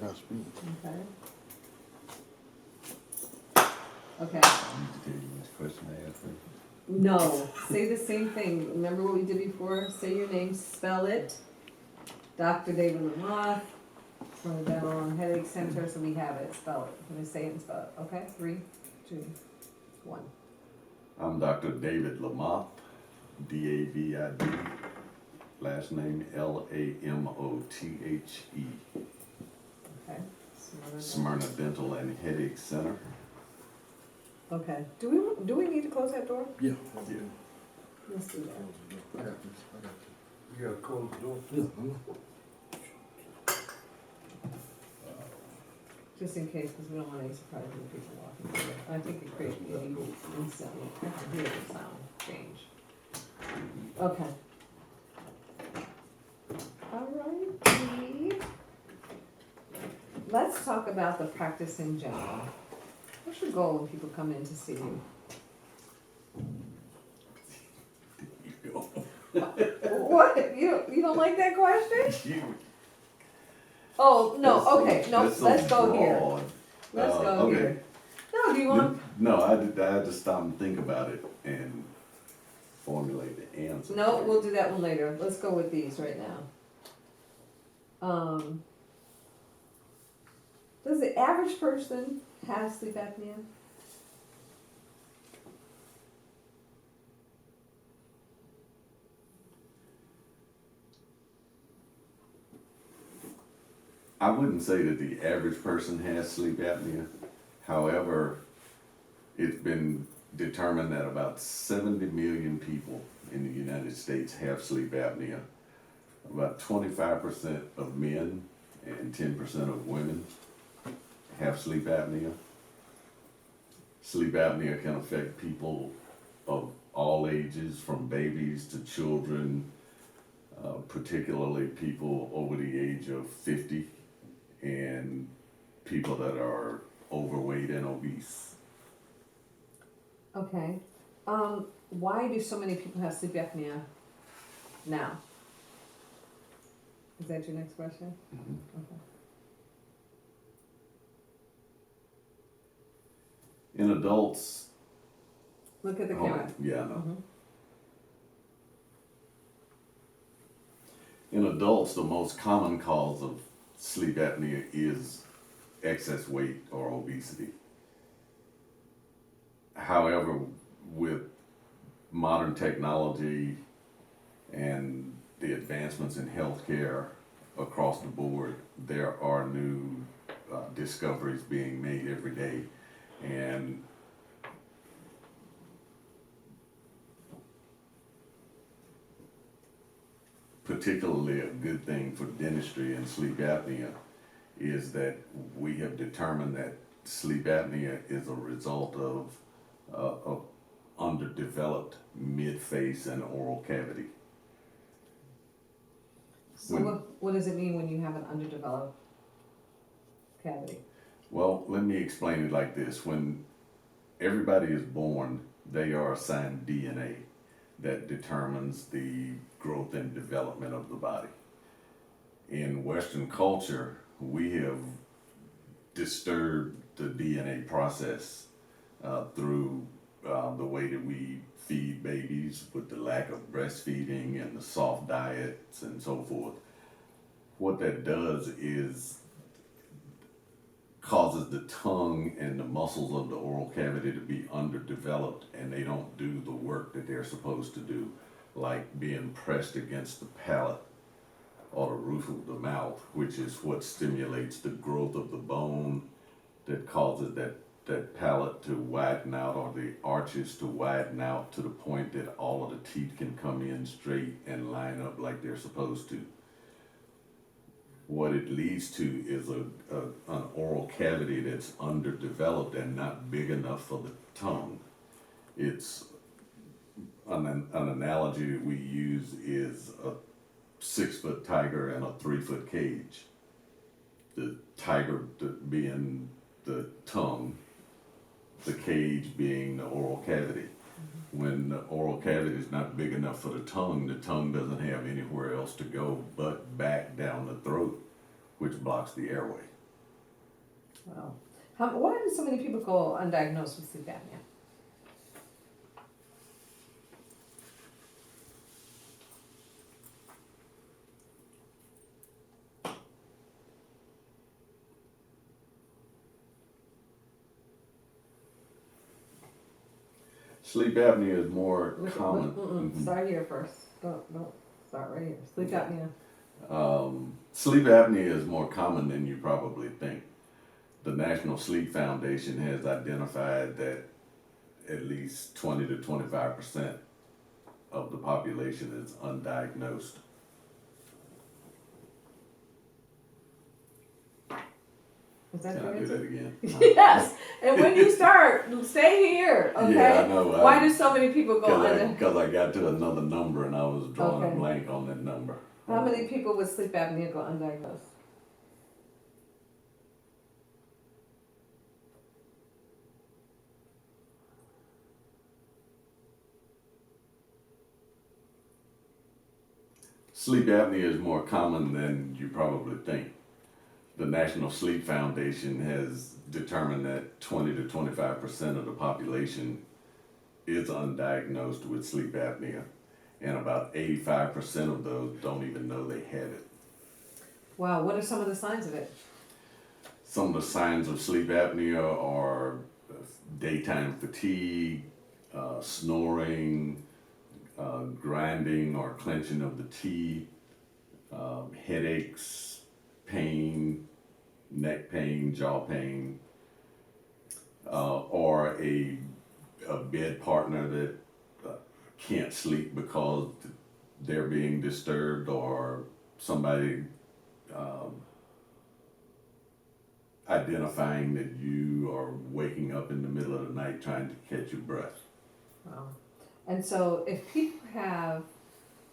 Gotta speak. Okay. Okay. I need to tell you which question I asked her. No, say the same thing. Remember what we did before? Say your name, spell it. Dr. David Lamoth from the Dental and Headache Center, so we have it. Spell it. I'm gonna say it and spell it. Okay? 3, 2, 1. I'm Dr. David Lamoth, D-A-V-I-D, last name L-A-M-O-T-H-E, Okay. Smyrna Dental and Headache Center. Okay. Do we need to close that door? Yeah. Yeah. Let's do that. I got this. You gotta close the door. Yeah. Just in case, because we don't want any surprises when people walking through it. I think it creates maybe instantly. I have to hear the sound change. Okay. Alrighty. Let's talk about the practice in general. What's your goal when people come in to see you? What? You don't like that question? Oh, no, okay, no, That's so let's go here. broad. Let's go okay. here. No, do you want, No, I had to stop and think about it and formulate the answer. no, we'll do that one later. Let's go with these right now. Does the average person have sleep apnea? I wouldn't say that the average person has sleep apnea. However, it's been determined that about 70 million people in the United States have sleep apnea. About 25% of men and 10% of women have sleep apnea. Sleep apnea can affect people of all ages, from babies to children, particularly people over the age of 50 and people that are overweight and obese. Okay. Why do so many people have sleep apnea now? Is that your next question? Okay. In adults, Look at the oh, camera. yeah, I know. Mhm. In adults, the most common cause of sleep apnea is excess weight or obesity. However, with modern technology and the advancements in healthcare across the board, there are new discoveries being made every day. And particularly a good thing for dentistry and sleep apnea is that we have determined that sleep apnea is a result of underdeveloped mid-face and oral cavity. So When- what does it mean when you have an underdeveloped cavity? Well, let me explain it like this. When everybody is born, they are assigned DNA that determines the growth and development of the body. In Western culture, we have disturbed the DNA process through the way that we feed babies with the lack of breastfeeding and the soft diets and so forth. What that does is causes the tongue and the muscles of the oral cavity to be underdeveloped, and they don't do the work that they're supposed to do, like being pressed against the palate or the roof of the mouth, which is what stimulates the growth of the bone that causes that palate to widen out, or the arches to widen out to the point that all of the teeth can come in straight and line up like they're supposed to. What it leads to is an oral cavity that's underdeveloped and not big enough for the tongue. It's an analogy that we use is a 6-foot tiger and a 3-foot cage. The tiger being the tongue, the cage being the oral cavity. When the oral cavity is not big enough for the tongue doesn't have anywhere else to go but back down the throat, which blocks the airway. Wow. Why do so many people go undiagnosed with sleep apnea? Sleep apnea is more Look, common. look, start here first. Don't start right here. Sleep apnea. Sleep apnea is more common than you probably think. The National Sleep Foundation has identified that at least 20 to 25% of the population is undiagnosed. Is that Can I your do answer? that again? Yes. And when you start, stay here. Okay. Yeah, I know. Why do so many people go under? Because I got to another number and I was drawing Okay. a blank on that number. How many people with sleep apnea go undiagnosed? Sleep apnea is more common than you probably think. The National Sleep Foundation has determined that 20 to 25% of the population is undiagnosed with sleep apnea, and about 85% of those don't even know they have it. Wow. What are some of the signs of it? Some of the signs of sleep apnea are daytime fatigue, snoring, grinding or clenching of the teeth, headaches, pain, neck pain, jaw pain, or a bed partner that can't sleep because they're being disturbed, or somebody identifying that you are waking up in the middle of the night trying to catch your breath. Wow. And so if people have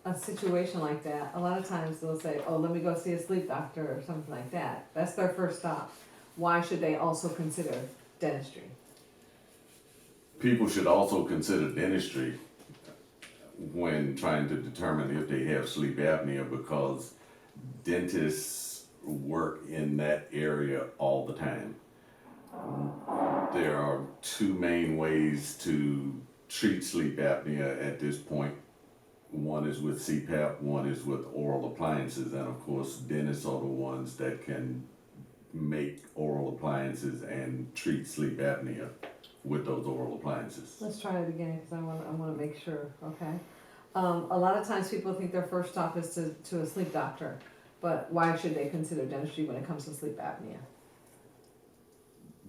a situation like that, a lot of times they'll say, oh, let me go see a sleep doctor or something like that. That's their first stop. Why should they also consider dentistry? People should also consider dentistry when trying to determine if they have sleep apnea, because dentists work in that area all the time. There are two main ways to treat sleep apnea at this point. One is with CPAP, one is with oral appliances, and of course dentists are the ones that can make oral appliances and treat sleep apnea with those oral appliances. Let's try it again because I want to make sure, okay? A lot of times people think their first stop is to a sleep doctor, but why should they consider dentistry when it comes to sleep apnea?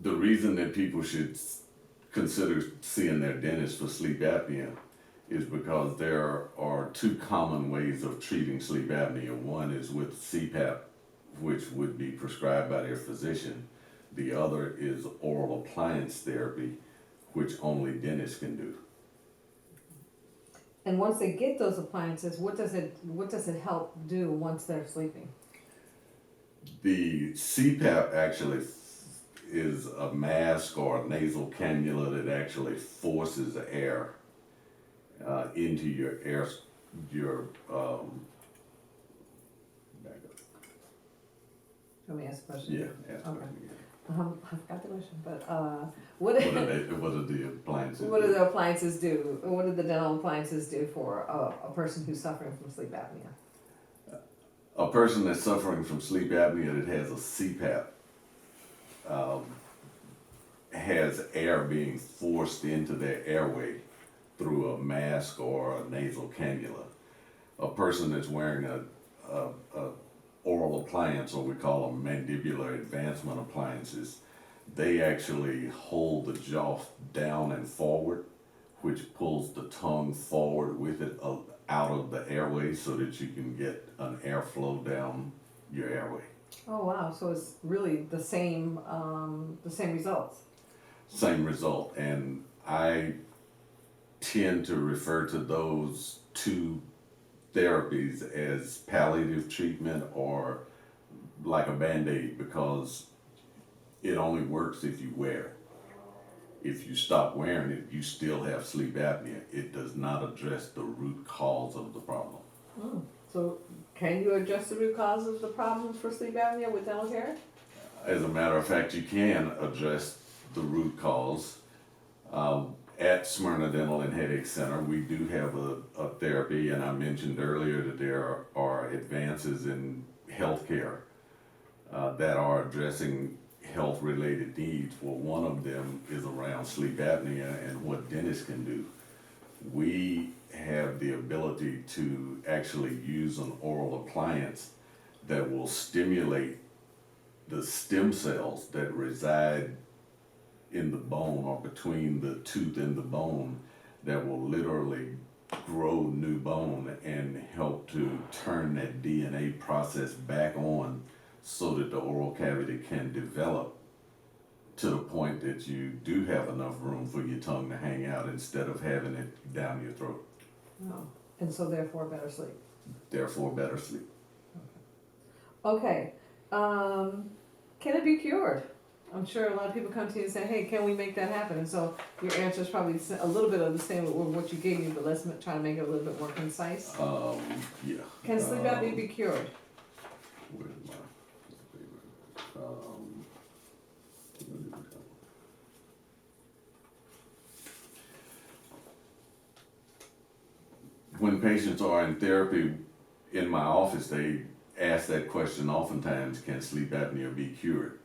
The reason that people should consider seeing their dentist for sleep apnea is because there are two common ways of treating sleep apnea. One is with CPAP, which would be prescribed by their physician. The other is oral appliance therapy, which only dentists can do. And once they get those appliances, what does it help do once they're sleeping? The CPAP actually is a mask or a nasal cannula that actually forces air into your back up. Let me ask a question. Yeah, ask Okay. them again. I forgot the question, but What are the appliances? what do the appliances do? What do the dental appliances do for a person who's suffering from sleep apnea? A person that's suffering from sleep apnea that has a CPAP has air being forced into their airway through a mask or a nasal cannula. A person that's wearing a oral appliance, or we call them mandibular advancement appliances, they actually hold the jaw down and forward, which pulls the tongue forward with it out of the airway so that you can get an airflow down your airway. Oh wow! So it's really the same results. Same result, and I tend to refer to those two therapies as palliative treatment, or like a Band-Aid, because it only works if you wear it. If you stop wearing it, you still have sleep apnea. It does not address the root cause of the problem. So can you address the root cause of the problem for sleep apnea with dental care? As a matter of fact, you can address the root cause. At Smyrna Dental and Headache Center, we do have a therapy, and I mentioned earlier that there are advances in healthcare that are addressing health-related needs. Well, one of them is around sleep apnea and what dentists can do. We have the ability to actually use an oral appliance that will stimulate the stem cells that reside in the bone or between the tooth and the bone that will literally grow new bone and help to turn that DNA process back on so that the oral cavity can develop to the point that you do have enough room for your tongue to hang out instead of having it down your throat. Oh, and so therefore better sleep. Therefore, better sleep. Okay, can it be cured? I'm sure a lot of people come to you and say, hey, can we make that happen? And so your answer is probably a little bit of the same with what you gave me, but let's try to make it a little bit more concise. Yeah. Can sleep apnea be cured? Where's my paper? When patients are in therapy in my office, they ask that question oftentimes, can sleep apnea be cured?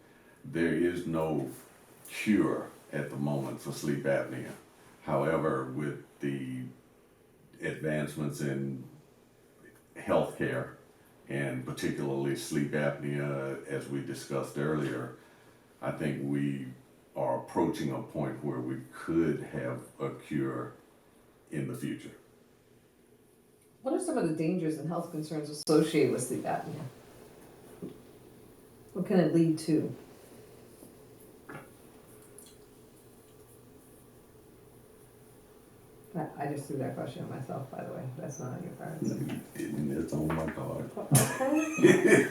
There is no cure at the moment for sleep apnea. However, with the advancements in healthcare, and particularly sleep apnea, as we discussed earlier, I think we are approaching a point where we could have a cure in the future. What are some of the dangers and health concerns associated with sleep apnea? What can it lead to? I just threw that question at myself, by the way. That's not on your cards. It's on my card. Okay.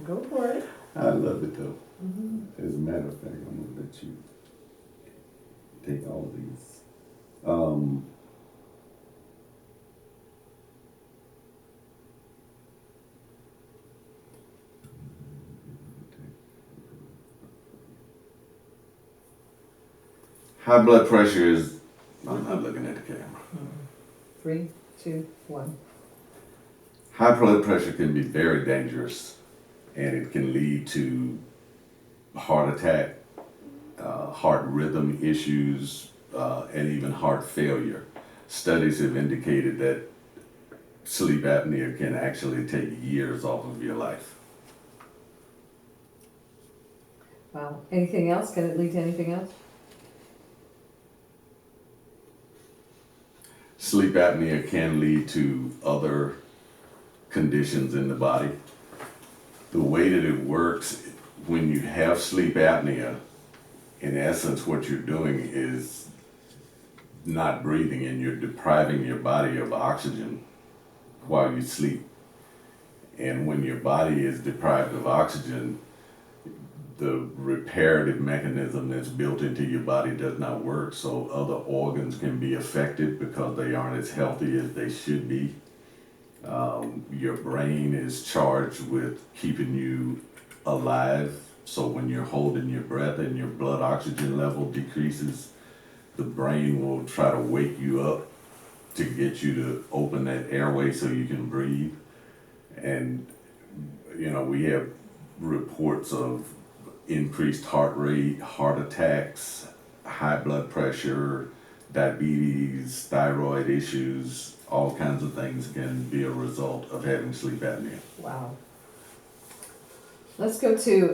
Go for it. I love it though. Mm-hmm. As a matter of fact, I'm gonna let you take all of these. High blood pressure is, I'm not looking at the camera. 3, 2, 1. High blood pressure can be very dangerous, and it can lead to heart attack, heart rhythm issues, and even heart failure. Studies have indicated that sleep apnea can actually take years off of your life. Wow. Anything else? Can it lead to anything else? Sleep apnea can lead to other conditions in the body. The way that it works, when you have sleep apnea, in essence, what you're doing is not breathing, and you're depriving your body of oxygen while you sleep. And when your body is deprived of oxygen, the reparative mechanism that's built into your body does not work, so other organs can be affected because they aren't as healthy as they should be. Your brain is charged with keeping you alive, so when you're holding your breath and your blood oxygen level decreases, the brain will try to wake you up to get you to open that airway so you can breathe. And we have reports of increased heart rate, heart attacks, high blood pressure, diabetes, thyroid issues, all kinds of things can be a result of having sleep apnea. Wow. Let's go to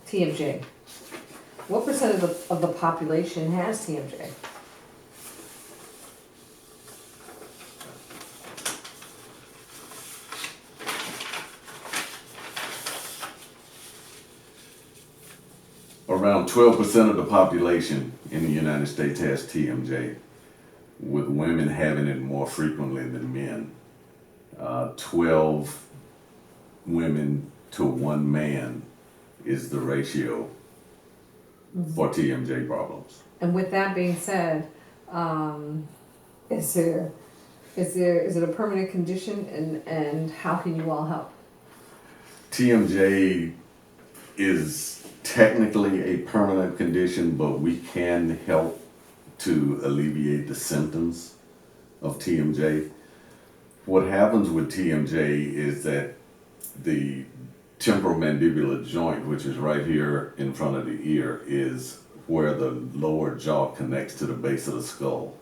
TMJ. What percent of the population has TMJ? Around 12% of the population in the United States has TMJ, with women having it more frequently than men. 12 women to 1 man is the ratio for TMJ problems. And with that being said, is it a permanent condition, and how can you all help? TMJ is technically a permanent condition, but we can help to alleviate the symptoms of TMJ. What happens with TMJ is that the temporomandibular joint, which is right here in front of the ear, is where the lower jaw connects to the base of the skull.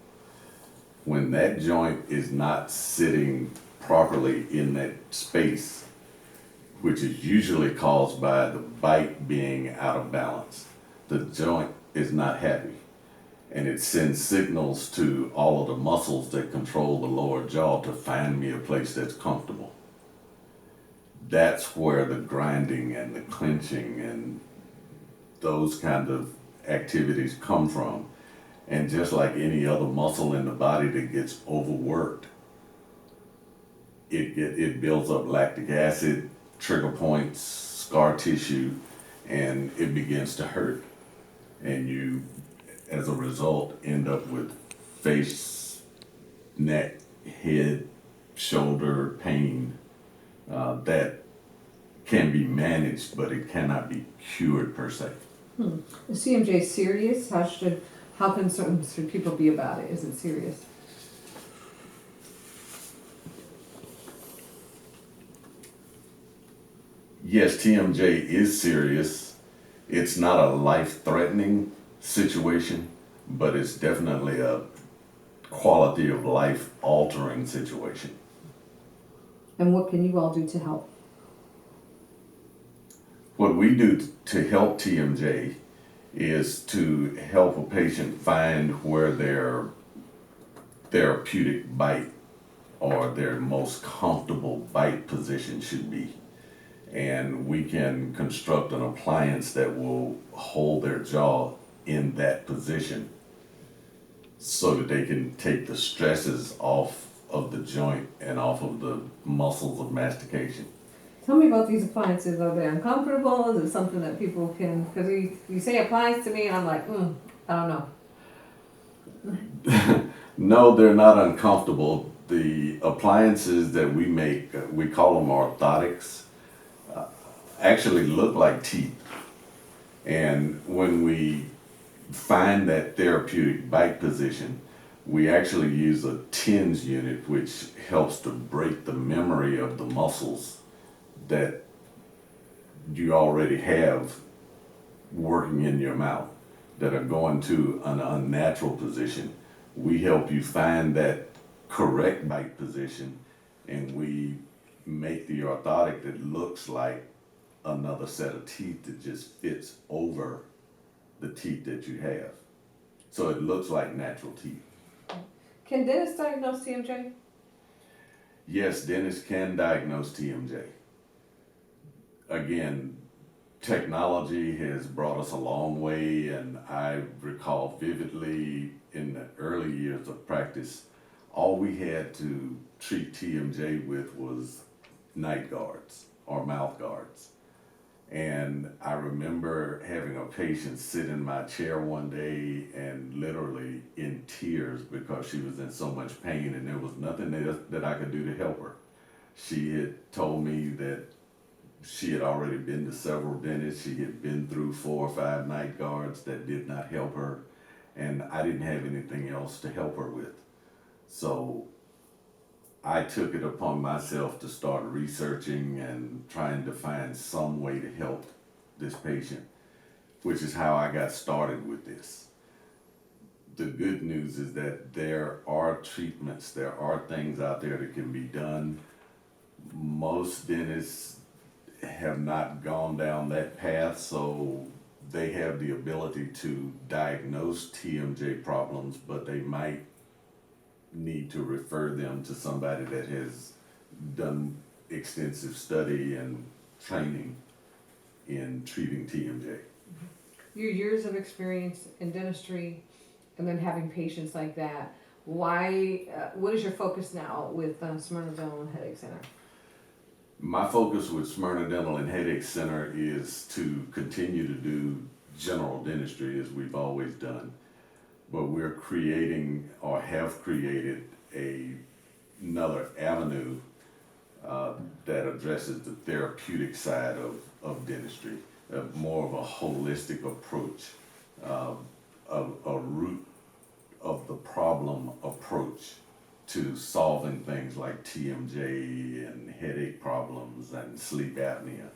When that joint is not sitting properly in that space, which is usually caused by the bite being out of balance, the joint is not happy. And it sends signals to all of the muscles that control the lower jaw to find me a place that's comfortable. That's where the grinding and the clenching and those kind of activities come from. And just like any other muscle in the body that gets overworked, it builds up lactic acid, trigger points, scar tissue, and it begins to hurt. And you, as a result, end up with face, neck, head, shoulder pain that can be managed, but it cannot be cured per se. Is CMJ serious? How concerned should people be about it? Is it serious? Yes, TMJ is serious. It's not a life-threatening situation, but it's definitely a quality of life altering situation. And what can you all do to help? What we do to help TMJ is to help a patient find where their therapeutic bite or their most comfortable bite position should be. And we can construct an appliance that will hold their jaw in that position so that they can take the stresses off of the joint and off of the muscles of mastication. Tell me about these appliances. Are they uncomfortable? Is it something that people can, because you say appliance to me and I'm like, I don't know. No, they're not uncomfortable. The appliances that we make, we call them orthotics, actually look like teeth. And when we find that therapeutic bite position, we actually use a TENS unit, which helps to break the memory of the muscles that you already have working in your mouth that are going to an unnatural position. We help you find that correct bite position, and we make the orthotic that looks like another set of teeth that just fits over the teeth that you have. So it looks like natural teeth. Can dentists diagnose TMJ? Yes, dentists can diagnose TMJ. Again, technology has brought us a long way, and I recall vividly in the early years of practice, all we had to treat TMJ with was night guards or mouth guards. And I remember having a patient sit in my chair one day and literally in tears because she was in so much pain, and there was nothing that I could do to help her. She had told me that she had already been to several dentists. She had been through 4 or 5 night guards that did not help her, and I didn't have anything else to help her with. So I took it upon myself to start researching and trying to find some way to help this patient, which is how I got started with this. The good news is that there are treatments, there are things out there that can be done. Most dentists have not gone down that path, so they have the ability to diagnose TMJ problems, but they might need to refer them to somebody that has done extensive study and training in treating TMJ. Your years of experience in dentistry and then having patients like that, why, what is your focus now with Smyrna Dental and Headache Center? My focus with Smyrna Dental and Headache Center is to continue to do general dentistry as we've always done. But we're creating or have created another avenue that addresses the therapeutic side of dentistry. more of a holistic approach, a root of the problem approach to solving things like TMJ and headache problems and sleep apnea.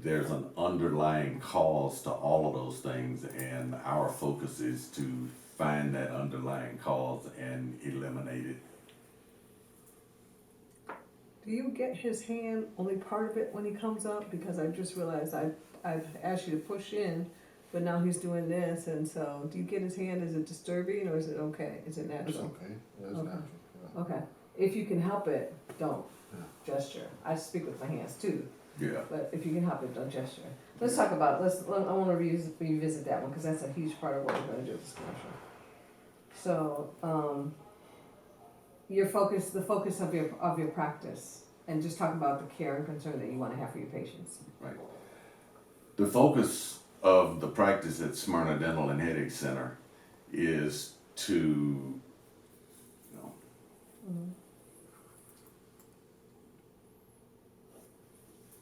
There's an underlying cause to all of those things, and our focus is to find that underlying cause and eliminate it. Do you get his hand, only part of it, when he comes up? Because I just realized I've asked you to push in, but now he's doing this, and so, do you get his hand? Is it disturbing, or is it okay? Is it natural? It's okay, it's Okay. natural, yeah. Okay. If you can help it, don't Yeah. gesture. I speak with my hands too, Yeah. but if you can help it, don't gesture. Let's talk about, I wanna revisit that one, because that's a huge part of what we're gonna do with this commercial. So, the focus of your practice, and just talk about the care and concern that you wanna have for your patients. Right. The focus of the practice at Smyrna Dental and Headache Center is to,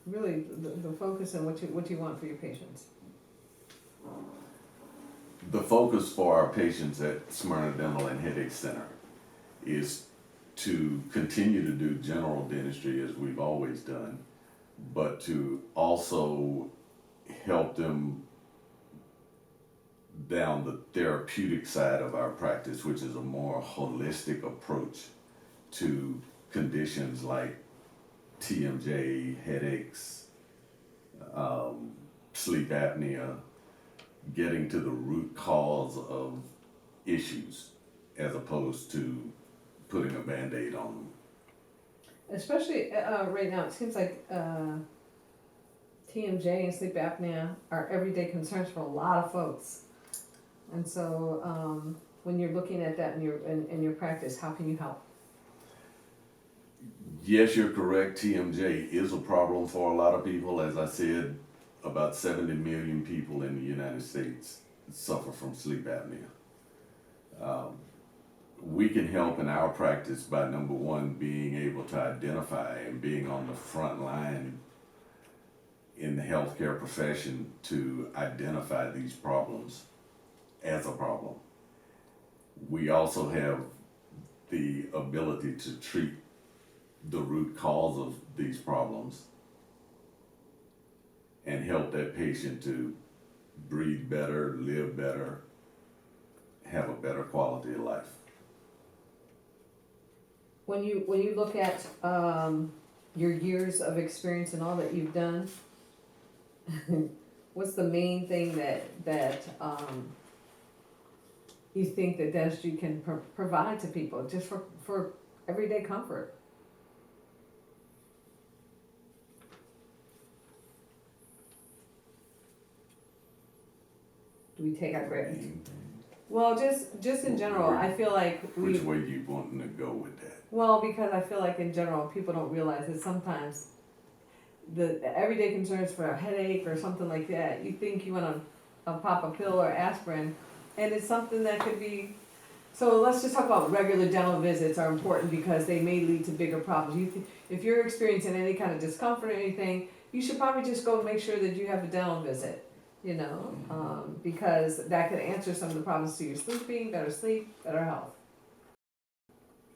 Really, the focus on what you want for your patients. the focus for our patients at Smyrna Dental and Headache Center is to continue to do general dentistry as we've always done, but to also help them down the therapeutic side of our practice, which is a more holistic approach to conditions like TMJ, headaches, sleep apnea, getting to the root cause of issues as opposed to putting a Band-Aid on them. Especially right now, it seems like TMJ and sleep apnea are everyday concerns for a lot of folks. And so when you're looking at that in your practice, how can you help? Yes, you're correct. TMJ is a problem for a lot of people. As I said, about 70 million people in the United States suffer from sleep apnea. We can help in our practice by, number one, being able to identify and being on the front line in the healthcare profession to identify these problems as a problem. We also have the ability to treat the root cause of these problems and help that patient to breathe better, live better, have a better quality of life. When you look at your years of experience and all that you've done, what's the main thing that you think that dentistry can provide to people, just for everyday comfort? Do we take our break? Well, just in general, I feel like Which way you wanting to go with that? well, because I feel like in general, people don't realize that sometimes the everyday concerns for a headache or something like that, you think you want to pop a pill or aspirin, and it's something that could be. So let's just talk about regular dental visits are important because they may lead to bigger problems. If you're experiencing any kind of discomfort or anything, you should probably just go make sure that you have a dental visit. Because that could answer some of the problems to your sleeping, better sleep, better health.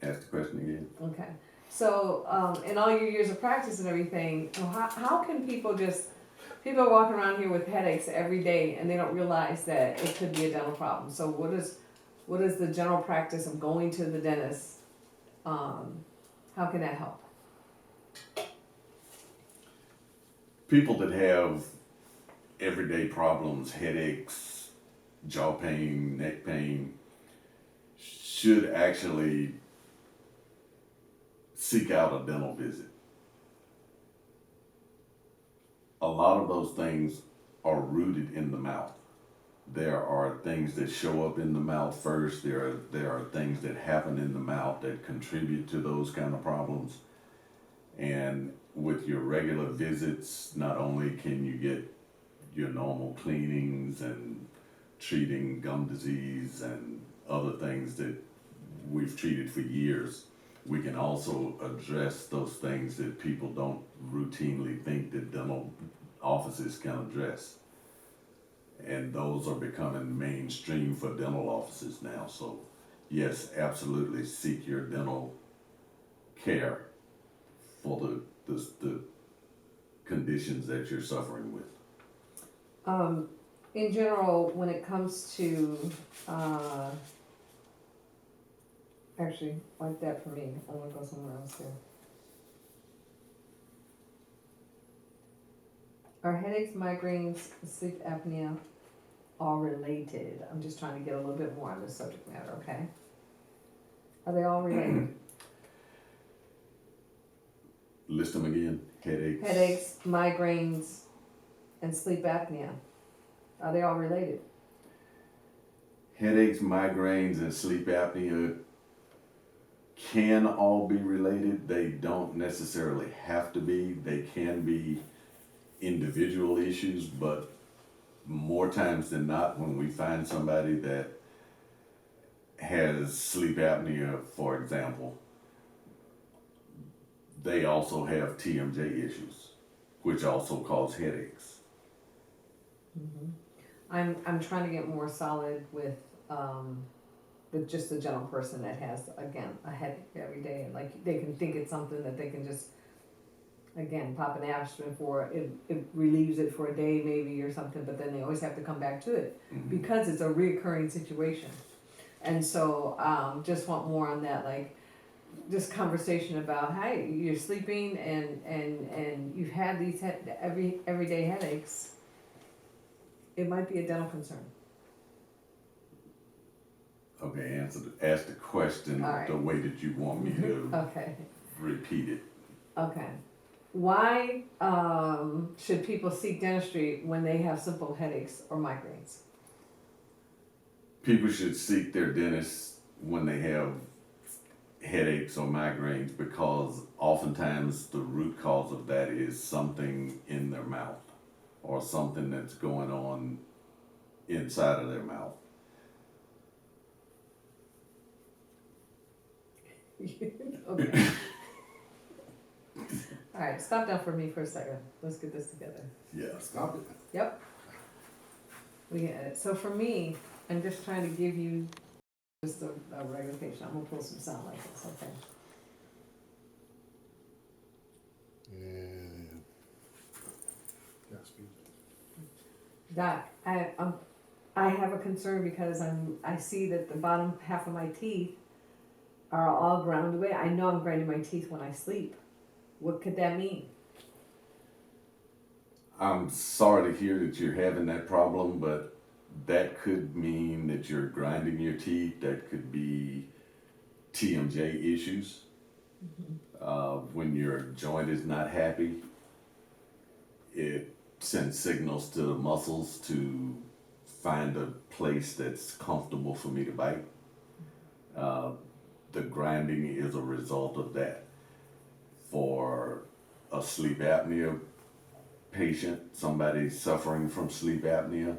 Ask the question again. Okay. So, in all your years of practice and everything, how can people are walking around here with headaches every day and they don't realize that it could be a dental problem. So what is the general practice of going to the dentist? How can that help? People that have everyday problems, headaches, jaw pain, neck pain, should actually seek out a dental visit. A lot of those things are rooted in the mouth. There are things that show up in the mouth first. There are things that happen in the mouth that contribute to those kind of problems. And with your regular visits, not only can you get your normal cleanings and treating gum disease and other things that we've treated for years, we can also address those things that people don't routinely think that dental offices can address. And those are becoming mainstream for dental offices now, so yes, absolutely seek your dental care for the conditions that you're suffering with. In general, when it comes to, actually, like that for me, I wanna go somewhere else here. Are headaches, migraines, sleep apnea all related? I'm just trying to get a little bit more on this subject matter, okay? Are they all related? List them again, headaches. Headaches, migraines, and sleep apnea. Are they all related? Headaches, migraines, and sleep apnea can all be related. They don't necessarily have to be. They can be individual issues, but more times than not, when we find somebody that has sleep apnea, for example, they also have TMJ issues, which also cause headaches. I'm trying to get more solid with just the general person that has, again, a headache every day, and like they can think it's something that they can just, again, pop an aspirin for, it relieves it for a day maybe or something, but then they always have to come back to it because it's a reoccurring situation. And so just want more on that, like this conversation about, hey, you're sleeping and you've had these everyday headaches. It might be a dental concern. Okay, ask the question All right. the way that you want me to Okay. repeat it. Okay. Why should people seek dentistry when they have simple headaches or migraines? People should seek their dentist when they have headaches or migraines because oftentimes the root cause of that is something in their mouth or something that's going on inside of their mouth. Okay. All right, stop down for me for a second. Let's get this together. Yeah. Stop it. Yep. We get it. So for me, I'm just trying to give you just a regular patient. I'm gonna pull some sound like this, okay? And yeah, speak. Doc, I have a concern because I see that the bottom half of my teeth are all ground away. I know I'm grinding my teeth when I sleep. What could that mean? I'm sorry to hear that you're having that problem, but that could mean that you're grinding your teeth. That could be TMJ issues. When your joint is not happy, it sends signals to the muscles to find a place that's comfortable for me to bite. The grinding is a result of that. For a sleep apnea patient, somebody suffering from sleep apnea,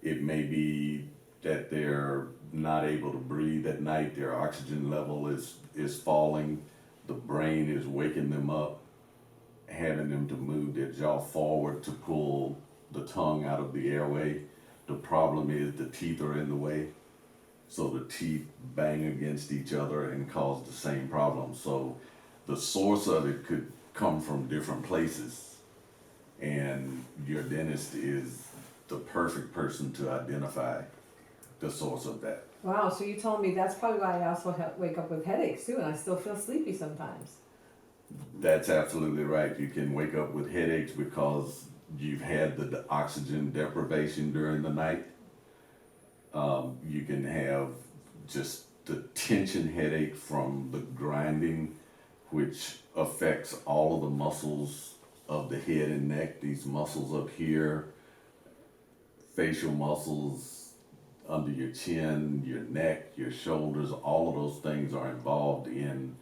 it may be that they're not able to breathe at night, their oxygen level is falling, the brain is waking them up, having them to move their jaw forward to pull the tongue out of the airway. The problem is the teeth are in the way, so the teeth bang against each other and cause the same problem. So the source of it could come from different places, and your dentist is the perfect person to identify the source of that. Wow, so you told me that's probably why I also wake up with headaches too, and I still feel sleepy sometimes. That's absolutely right. You can wake up with headaches because you've had the oxygen deprivation during the night. You can have just the tension headache from the grinding, which affects all of the muscles of the head and neck. These muscles up here, facial muscles under your chin, your neck, your shoulders, all of those things are involved in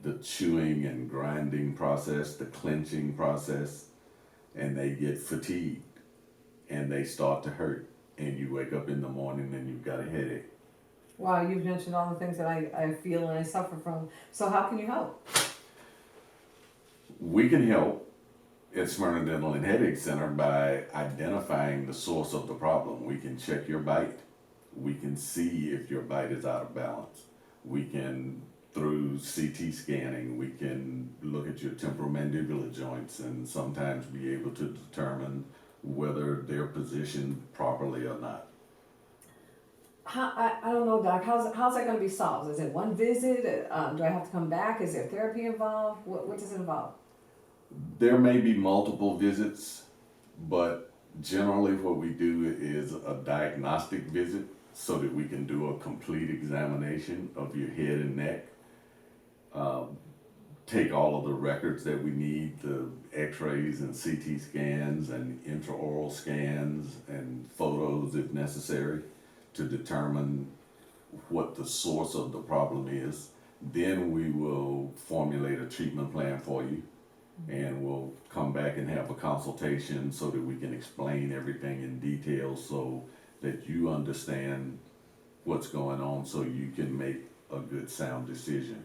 the chewing and grinding process, the clenching process, and they get fatigued and they start to hurt, and you wake up in the morning and you've got a headache. Wow, you've mentioned all the things that I feel and I suffer from. So how can you help? We can help at Smyrna Dental and Headache Center by identifying the source of the problem. We can check your bite. We can see if your bite is out of balance. We can, through CT scanning, we can look at your temporomandibular joints and sometimes be able to determine whether they're positioned properly or not. I don't know, Doc, how's that gonna be solved? Is it one visit? Do I have to come back? Is there therapy involved? What does it involve? There may be multiple visits, but generally what we do is a diagnostic visit so that we can do a complete examination of your head and neck. Take all of the records that we need, the x-rays and CT scans and intraoral scans and photos if necessary, to determine what the source of the problem is. Then we will formulate a treatment plan for you, and we'll come back and have a consultation so that we can explain everything in detail so that you understand what's going on so you can make a good sound decision.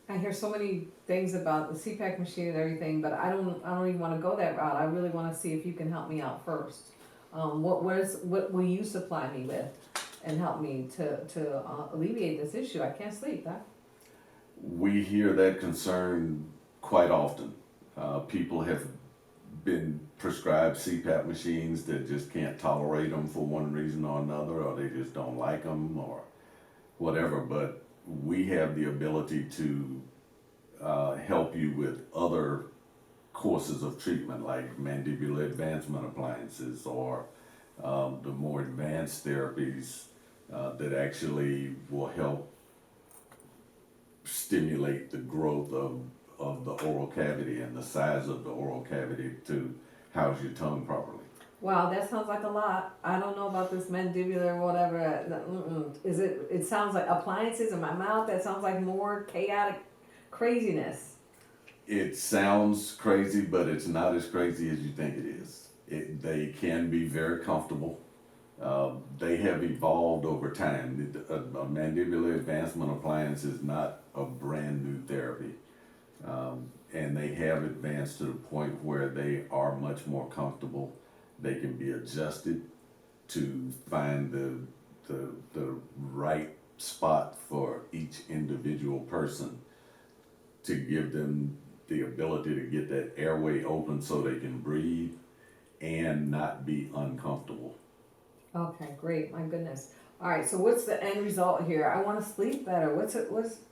I hear so many things about the CPAP machine and everything, but I don't even wanna go that route. I really wanna see if you can help me out first. What will you supply me with and help me to alleviate this issue? I can't sleep, Doc. We hear that concern quite often. People have been prescribed CPAP machines that just can't tolerate them for one reason or another, or they just don't like them or whatever, but we have the ability to help you with other courses of treatment like mandibular advancement appliances or the more advanced therapies that actually will help stimulate the growth of the oral cavity and the size of the oral cavity to house your tongue properly. Wow, that sounds like a lot. I don't know about this mandibular or whatever. Is it? It sounds like appliances in my mouth. That sounds like more chaotic craziness. It sounds crazy, but it's not as crazy as you think it is. They can be very comfortable. They have evolved over time. A mandibular advancement appliance is not a brand new therapy. And they have advanced to the point where they are much more comfortable. They can be adjusted to find the right spot for each individual person to give them the ability to get that airway open so they can breathe and not be uncomfortable. Okay, great. My goodness. All right. So what's the end result here? I want to sleep better. What's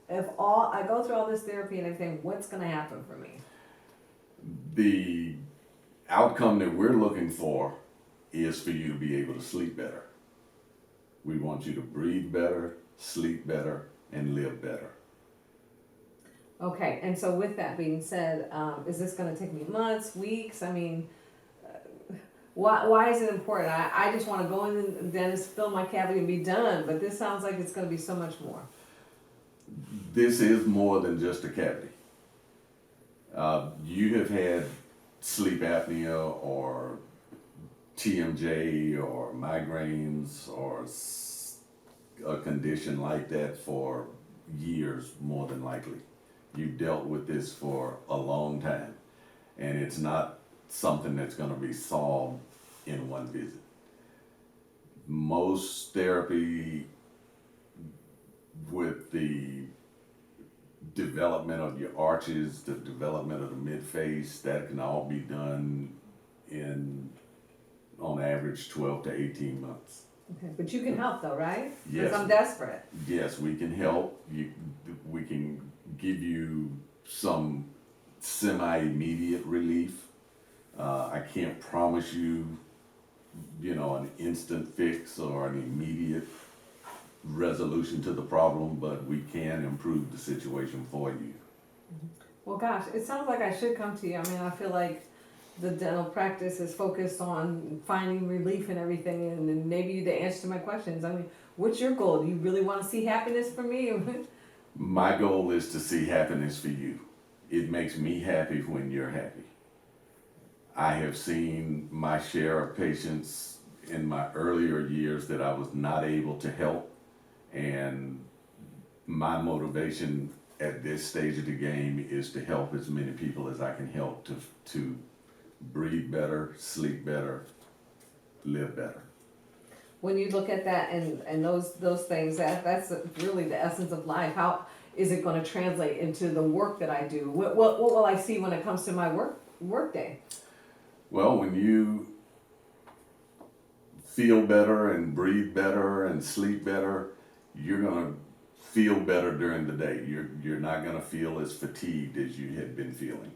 if all I go through all this therapy and everything? What's going to happen for me? The outcome that we're looking for is for you to be able to sleep better. We want you to breathe better, sleep better, and live better. Okay. And so with that being said, is this going to take me months, weeks? I mean, why is it important? I just want to go in the dentist, fill my cavity, and be done. But this sounds like it's going to be so much more. This is more than just a cavity. You have had sleep apnea or TMJ or migraines or a condition like that for years, more than likely. You've dealt with this for a long time, and it's not something that's going to be solved in one visit. Most therapy with the development of your arches, the development of the midface, that can all be done in, on average, 12 to 18 months. Okay. But you can help though, right? Yes. Because I'm desperate. Yes, we can help. We can give you some semi-immediate relief. I can't promise you, an instant fix or an immediate resolution to the problem, but we can improve the situation for you. Well, gosh, it sounds like I should come to you. I mean, I feel like the dental practice is focused on finding relief and everything, and then maybe the answer to my questions. I mean, what's your goal? Do you really want to see happiness for me? My goal is to see happiness for you. It makes me happy when you're happy. I have seen my share of patients in my earlier years that I was not able to help, and my motivation at this stage of the game is to help as many people as I can help to breathe better, sleep better, live better. When you look at that and those things, that's really the essence of life. How is it going to translate into the work that I do? What will I see when it comes to my work day? Well, when you feel better and breathe better and sleep better, you're gonna feel better during the day. You're not gonna feel as fatigued as you had been feeling.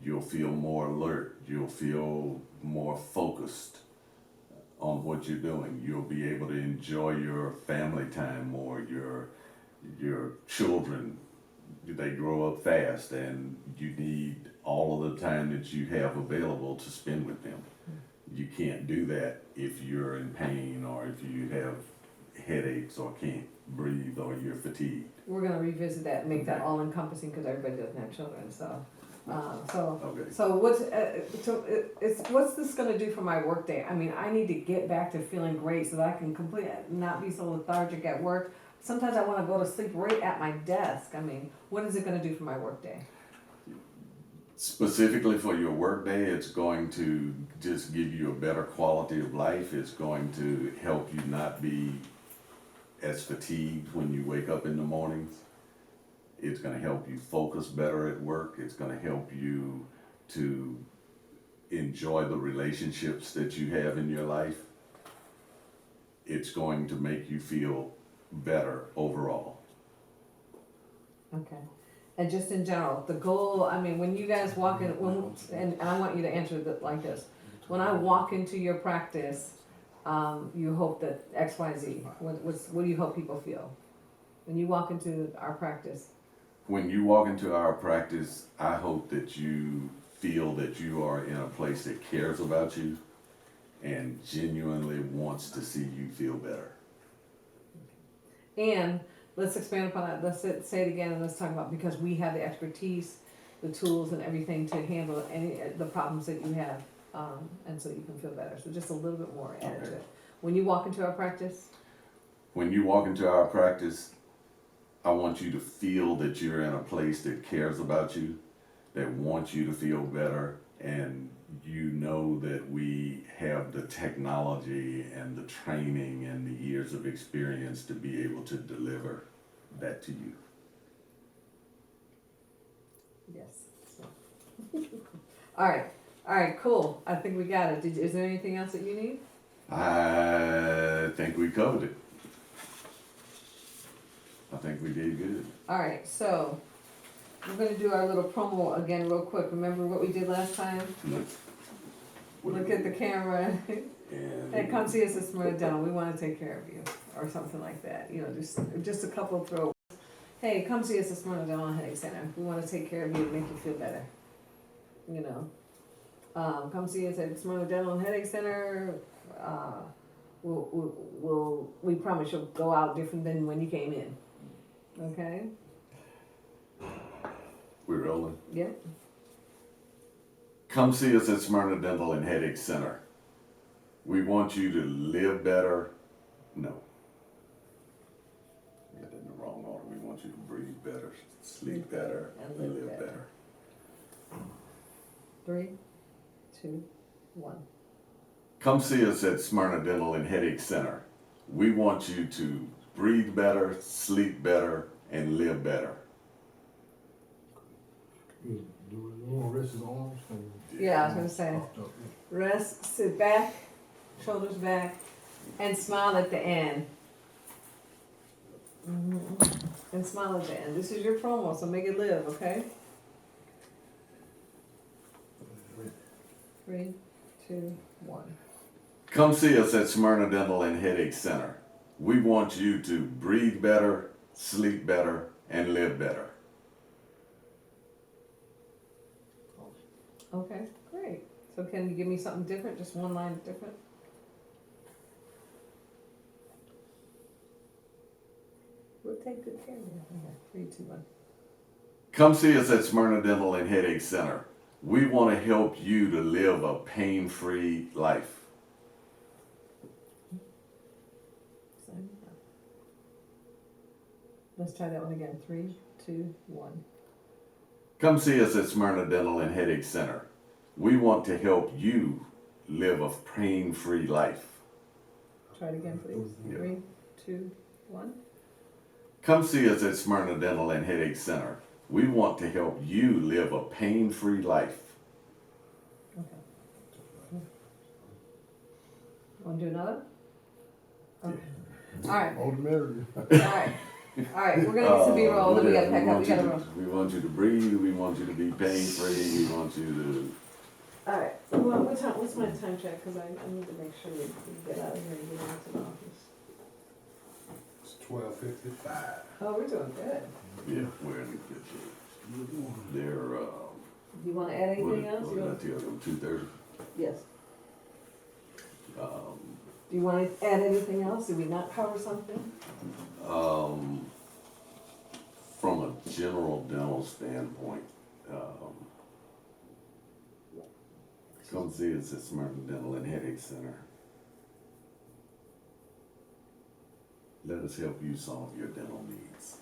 You'll feel more alert. You'll feel more focused on what you're doing. You'll be able to enjoy your family time more. Your children, they grow up fast, and you need all of the time that you have available to spend with them. You can't do that if you're in pain or if you have headaches or can't breathe or you're fatigued. We're going to revisit that and make that all encompassing because everybody doesn't have children. So Okay. so what's this going to do for my work day? I mean, I need to get back to feeling great so that I can not be so lethargic at work. Sometimes I want to go to sleep right at my desk. I mean, what is it going to do for my work day? Specifically for your workday, it's going to just give you a better quality of life. It's going to help you not be as fatigued when you wake up in the mornings. It's going to help you focus better at work. It's going to help you to enjoy the relationships that you have in your life. It's going to make you feel better overall. Okay. And just in general, the goal, I mean, when you guys walk in, and I want you to answer it like this. When I walk into your practice, you hope that X, Y, Z. What do you hope people feel? When you walk into our practice? When you walk into our practice, I hope that you feel that you are in a place that cares about you and genuinely wants to see you feel better. And let's expand upon that. Let's say it again and let's talk about, because we have the expertise, the tools and everything to handle the problems that you have, and so you can feel better. So just a little bit more added to it. When you walk into our practice? When you walk into our practice, I want you to feel that you're in a place that cares about you, that wants you to feel better, and you know that we have the technology and the training and the years of experience to be able to deliver that to you. Yes. All right, cool. I think we got it. Is there anything else that you need? I think we covered it. I think we did good. All right, so we're gonna do our little promo again real quick. Remember what we did last time? Look at the camera. Hey, come see us at Smyrna Dental. We want to take care of you, or something like that. You know, just a couple of throws. Hey, come see us at Smyrna Dental Headache Center. We want to take care of you and make you feel better. You know, come see us at Smyrna Dental Headache Center. We promise you'll go out different than when you came in. Okay? We're rolling. Yep. Come see us at Smyrna Dental and Headache Center. We want you to live better. No. I got that in the wrong order. We want you to breathe better, sleep better, and live better. 3, 2, 1. Come see us at Smyrna Dental and Headache Center. We want you to breathe better, sleep better, and live better. Do it on rest his arms and Yeah, I was gonna say, propped up. rest, sit back, shoulders back, and smile at the end. And smile at the end. This is your promo, so make it live, okay? 3, 2, 1. Come see us at Smyrna Dental and Headache Center. We want you to breathe better, sleep better, and live better. Okay, great. So can you give me something different, just one line different? We'll take good care of you. Okay, 3, 2, 1. Come see us at Smyrna Dental and Headache Center. We want to help you to live a pain-free life. Let's try that one again. 3, 2, 1. Come see us at Smyrna Dental and Headache Center. We want to help you live a pain-free life. Try it again, please. Yeah. 3, 2, 1. Come see us at Smyrna Dental and Headache Center. We want to help you live a pain-free life. Okay. Want to do another? Okay. All right. Old Mary. All right. All right. We're gonna get some B-roll. Then we gotta pack up. We gotta roll. We want you to breathe. We want you to be pain-free. We want you to. All right. Well, what's my time check? Because I need to make sure we get out of here and get into the office. It's 12:55. Oh, we're doing good. Yeah, we're in a good shape. They're. Do you want to add anything else? What did I tell them? 2:30. Yes. Um, Do you want to add anything else? Did we not cover something? From a general dental standpoint, come see us at Smyrna Dental and Headache Center. Let us help you solve your dental needs.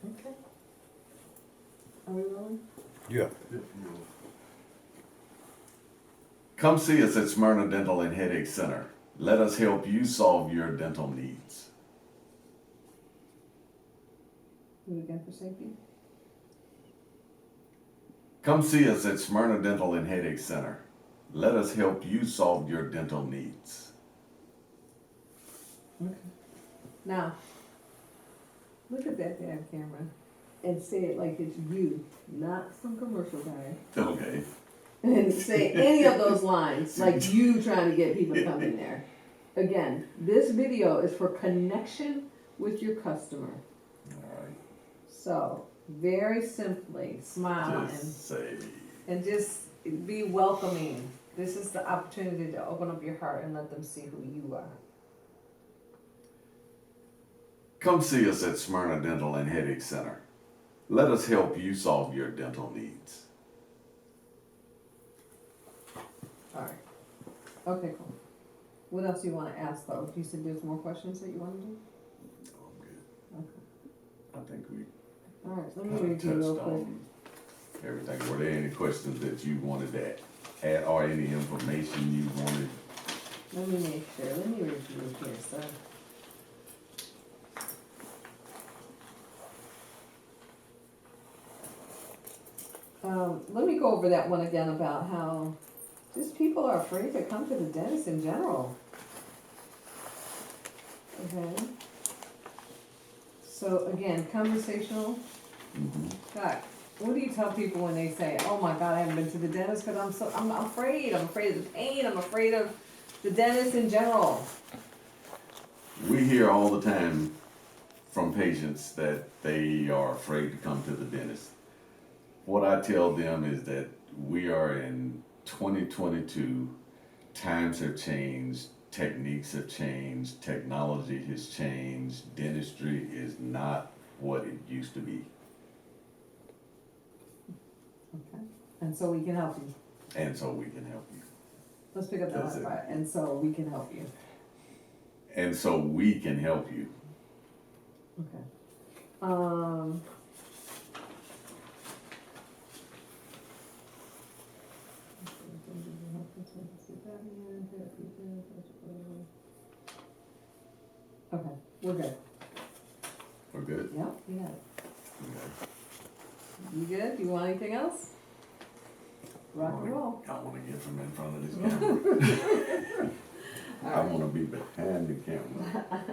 Okay. Are we rolling? Yeah. Come see us at Smyrna Dental and Headache Center. Let us help you solve your dental needs. Do it again for safety. Come see us at Smyrna Dental and Headache Center. Let us help you solve your dental needs. Okay. Now, look at that damn camera and say it like it's you, not some commercial guy. Okay. And say any of those lines like you trying to get people to come in there. Again, this video is for connection with your customer. All right. So, very simply, smile Just say. and just be welcoming. This is the opportunity to open up your heart and let them see who you are. Come see us at Smyrna Dental and Headache Center. Let us help you solve your dental needs. Alright. Okay, cool. What else do you want to ask though? You said there's more questions that you want to do? Oh, I'm good. Okay. I think we Alright, let me kind of review real touched quick. on everything. Were there any questions that you wanted to add or any information you wanted? Let me make sure. Let me review here, sir. Let me go over that one again about how just people are afraid to come to the dentist in general. Okay. So again, conversational. God, what do you tell people when they say, "Oh my God, I haven't been to the dentist because I'm afraid. I'm afraid of the pain. I'm afraid of the dentist in general." We hear all the time from patients that they are afraid to come to the dentist. What I tell them is that we are in 2022, times have changed, techniques have changed, technology has changed, dentistry is not what it used to be. Okay. And so we can help you. And so we can help you. Let's pick up that That's last it. part. And so we can help you. And so we can help you. Okay. Okay, we're good. We're good? Yep, we got it. Okay. You good? You want anything else? Rock and roll. I want to get from in front of this camera. I want to be behind the camera.